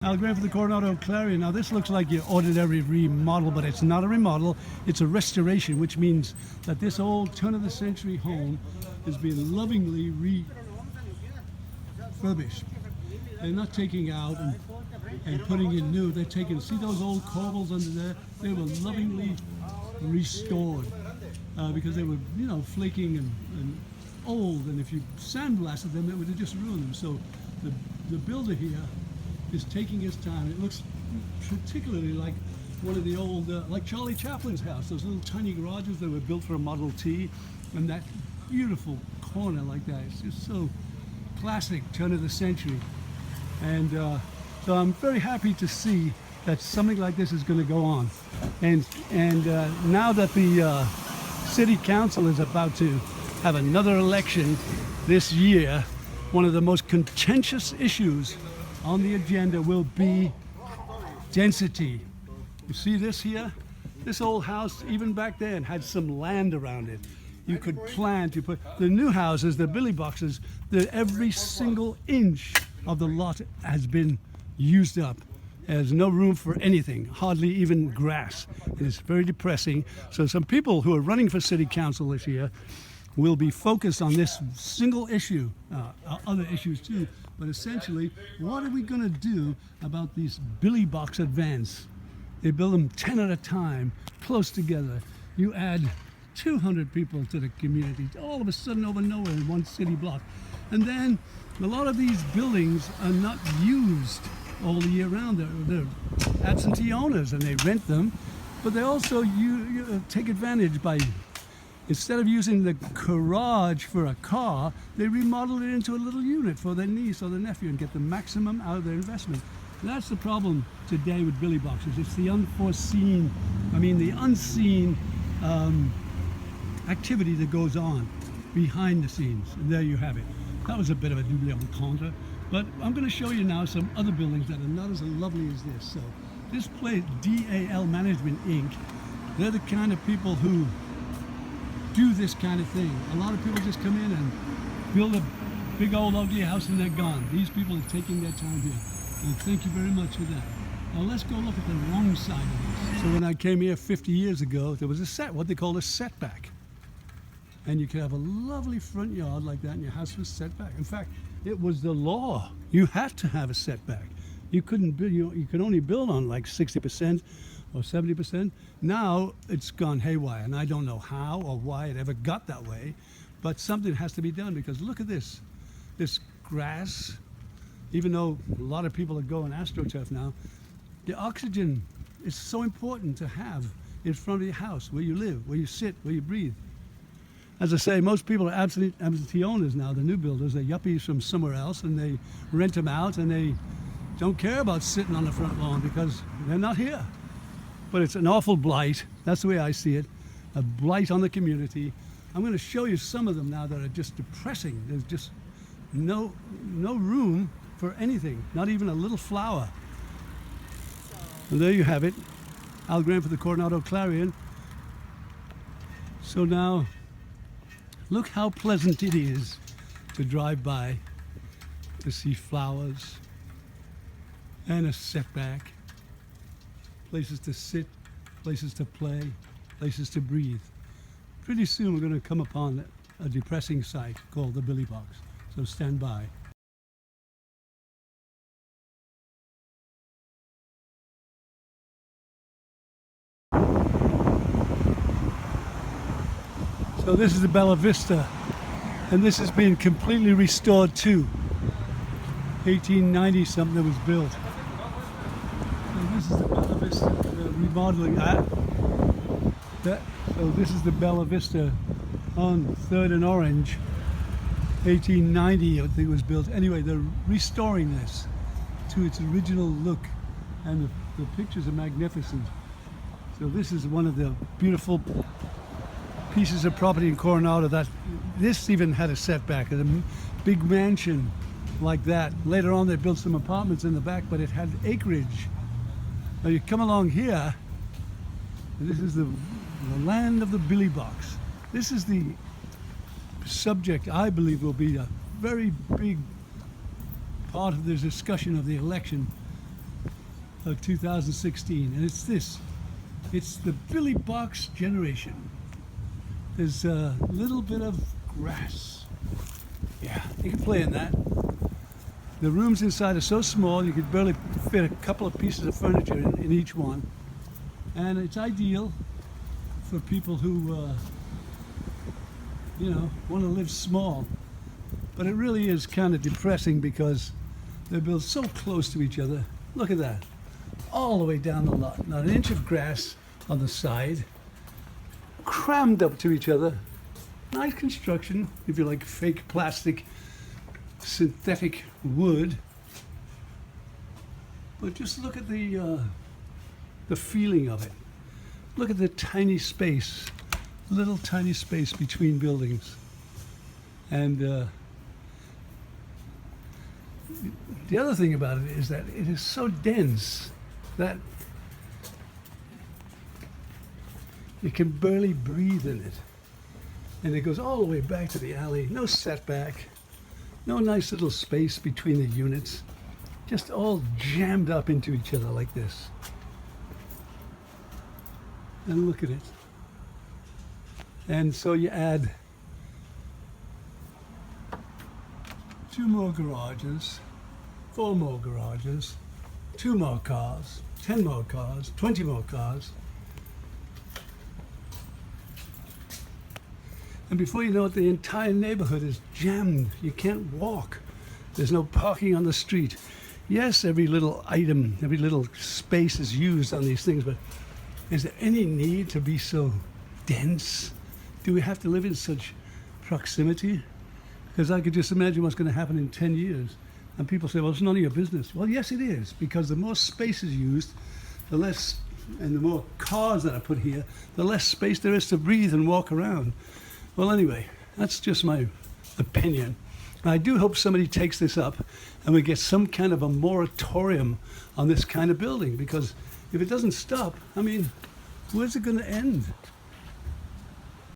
Al Graham for the Coronado Clarion. Now this looks like your ordinary remodel, but it's not a remodel, it's a restoration, which means that this old turn-of-the-century home has been lovingly refurbished. They're not taking out and putting in new, they're taking, see those old corbels under there? They were lovingly restored because they were, you know, flaking and old, and if you sandblasted them, it would have just ruined them. So the builder here is taking his time. It looks particularly like one of the old, like Charlie Chaplin's house, those little tiny garages that were built for a Model T, and that beautiful corner like that. It's just so classic, turn of the century. And so I'm very happy to see that something like this is going to go on. And now that the City Council is about to have another election this year, one of the most contentious issues on the agenda will be density. You see this here? This old house, even back then, had some land around it. You could plan to put the new houses, the Billy Boxes, every single inch of the lot has been used up. There's no room for anything, hardly even grass. It is very depressing. So some people who are running for city council this year will be focused on this single issue, other issues too, but essentially, what are we going to do about these Billy Box vans? They build them 10 at a time, close together. You add 200 people to the community, all of a sudden over nowhere in one city block. And then a lot of these buildings are not used all year round. They're absentee owners and they rent them, but they also take advantage by, instead of using the garage for a car, they remodel it into a little unit for their niece or their nephew and get the maximum out of their investment. And that's the problem today with Billy Boxes. It's the unseen activity that goes on behind the scenes. And there you have it. That was a bit of a double entendre. But I'm going to show you now some other buildings that are not as lovely as this. So this place, DAL Management Inc., they're the kind of people who do this kind of thing. A lot of people just come in and build a big old ugly house and they're gone. These people are taking their time here. And thank you very much for that. Now let's go look at the wrong side of this. So when I came here 50 years ago, there was what they called a setback. And you could have a lovely front yard like that and your house was set back. In fact, it was the law. You had to have a setback. You couldn't build, you could only build on like 60% or 70%. Now it's gone haywire, and I don't know how or why it ever got that way, but something has to be done because look at this grass. Even though a lot of people are going AstroTurf now, the oxygen is so important to have in front of your house, where you live, where you sit, where you breathe. As I say, most people are absentee owners now, the new builders. They're yuppies from somewhere else and they rent them out and they don't care about sitting on the front lawn because they're not here. But it's an awful blight. That's the way I see it. A blight on the community. I'm going to show you some of them now that are just depressing. There's just no room for anything, not even a little flower. And there you have it. Al Graham for the Coronado Clarion. So now, look how pleasant it is to drive by, to see flowers and a setback, places to sit, places to play, places to breathe. Pretty soon we're going to come upon a depressing sight called the Billy Box, so stand by. So this is the Bella Vista, and this has been completely restored too. 1890 something was built. And this is the Bella Vista, remodeling that. So this is the Bella Vista on 3rd and Orange. 1890 I think it was built. Anyway, they're restoring this to its original look, and the pictures are magnificent. So this is one of the beautiful pieces of property in Coronado that this even had a setback, a big mansion like that. Later on they built some apartments in the back, but it had acreage. Now you come along here, this is the land of the Billy Box. This is the subject I believe will be a very big part of the discussion of the election. of 2016, and it's this. It's the Billy Box generation. There's a little bit of grass. Yeah, you can play in that. The rooms inside are so small you could barely fit a couple of pieces of furniture in each one. And it's ideal for people who, want to live small. But it really is kind of depressing because they're built so close to each other. Look at that. All the way down the lot. Not an inch of grass on the side. Crammed up to each other. Nice construction, if you like fake plastic, synthetic wood. But just look at the feeling of it. Look at the tiny space, little tiny space between buildings. And the other thing about it is that it is so dense that you can barely breathe in it. And it goes all the way back to the alley, no setback, no nice little space between the units, just all jammed up into each other like this. And look at it. And so you add 2 more garages, 4 more garages, 2 more cars, 10 more cars, 20 more cars. And before you know it, the entire neighborhood is jammed. You can't walk. There's no parking on the street. Yes, every little item, every little space is used on these things, but is there any need to be so dense? Do we have to live in such proximity? Because I could just imagine what's going to happen in 10 years. And people say, well, it's none of your business. Well, yes, it is, because the more space is used, the less, and the more cars that are put here, the less space there is to breathe and walk around. Well, anyway, that's just my opinion. I do hope somebody takes this up and we get some kind of a moratorium on this kind of building, because if it doesn't stop, I mean, where's it going to end?